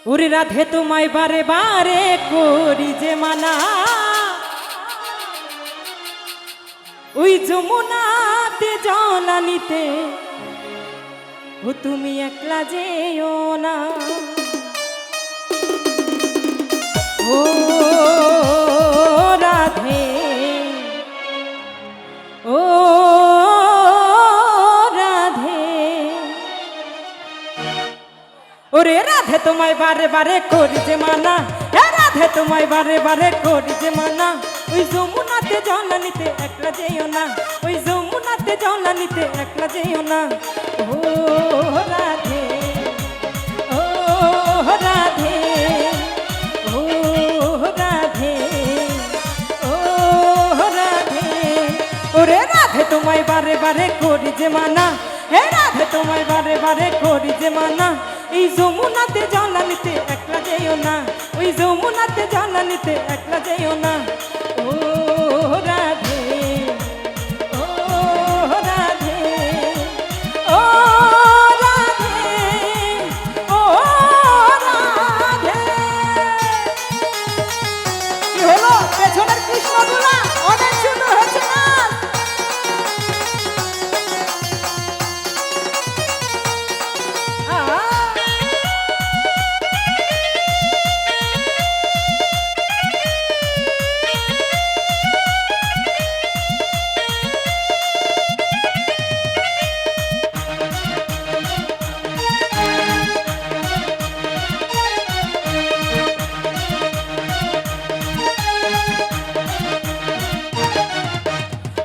ওরে রাধে তোমায় বারে বারে করি যে মানা, ওই যমুনাতে জল নিতে ও তুমি একলা যেও না। ও রাধে, ও রাধে, ওরে রাধে তোমায় বারে বারে করি যে মানা, হে রাধে তোমায় বারে বারে করি যে মানা, ওই যমুনাতে জল নিতে একলা যেও না, ওই যমুনাতে জল নিতে একলা যেও না। ও রাধে, ও রাধে, ও রাধে, ও রাধে, ওরে রাধে তোমায় বারে বারে করি যে মানা, হে রাধে তোমায় বারে বারে করি যে মানা, এই যমুনাতে জল নিতে একলা যেও না, ওই যমুনাতে জল নিতে একলা যেও না। ও রাধে, ও রাধে, ও রাধে, ও রাধে। কি হলো পেছনের কৃষ্ণগুলা অনেক সুন্দর হচ্ছে না?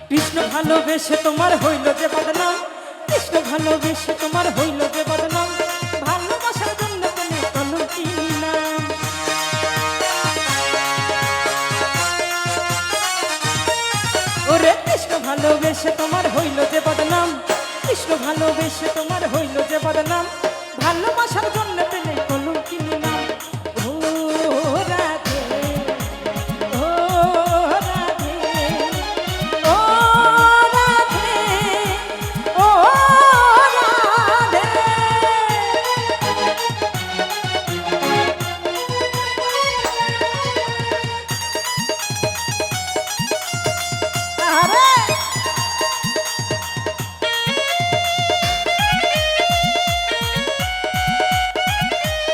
কৃষ্ণ ভালোবেসে তোমার হইল যে বদনাম, কৃষ্ণ ভালোবেসে তোমার হইল যে বদনাম, ভালোবাসার জন্য তুমি কলঙ্কিনী নাম। ওরে কৃষ্ণ ভালোবেসে তোমার হইল যে বদনাম, কৃষ্ণ ভালোবেসে তোমার হইল যে বদনাম, ভালোবাসার জন্য তুমি কলঙ্কিনী নাম। ও রাধে, ও রাধে, ও রাধে, ও রাধে। আরে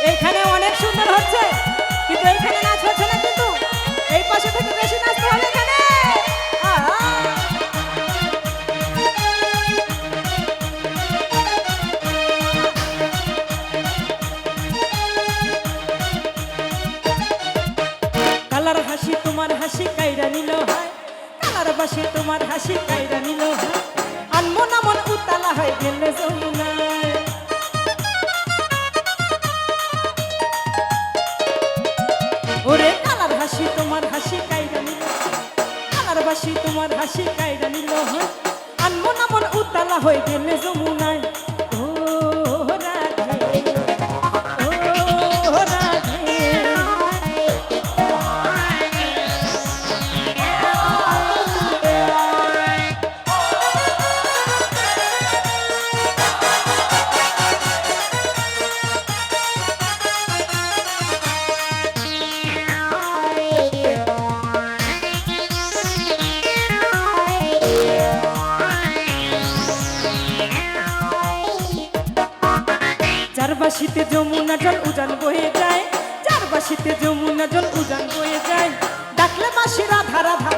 এইখানে অনেক সুন্দর হচ্ছে, কিন্তু এইখানে নাচ হচ্ছে না, কিন্তু এই পাশে থেকে বেশি নাচতে হবে এখানে। কালার হাসি তোমার হাসি কাইরা নিল হয়, কালার বাসি তোমার হাসি কাইরা নিল হয়, আনমনা মন উতালা হয়ে গেলে যমুনায়। ওরে কালার হাসি তোমার হাসি কাইরা নিল, কালার বাসি তোমার হাসি কাইরা নিল হয়, আনমনা মন উতালা হয়ে গেলে যমুনায়। ও রাধে, ও রাধে, যার বাসিতে যমুনা জল উজান বয়ে যায়, যার বাসিতে যমুনা জল উজান বয়ে যায়, ডাকলে বাসি রাধা রাধা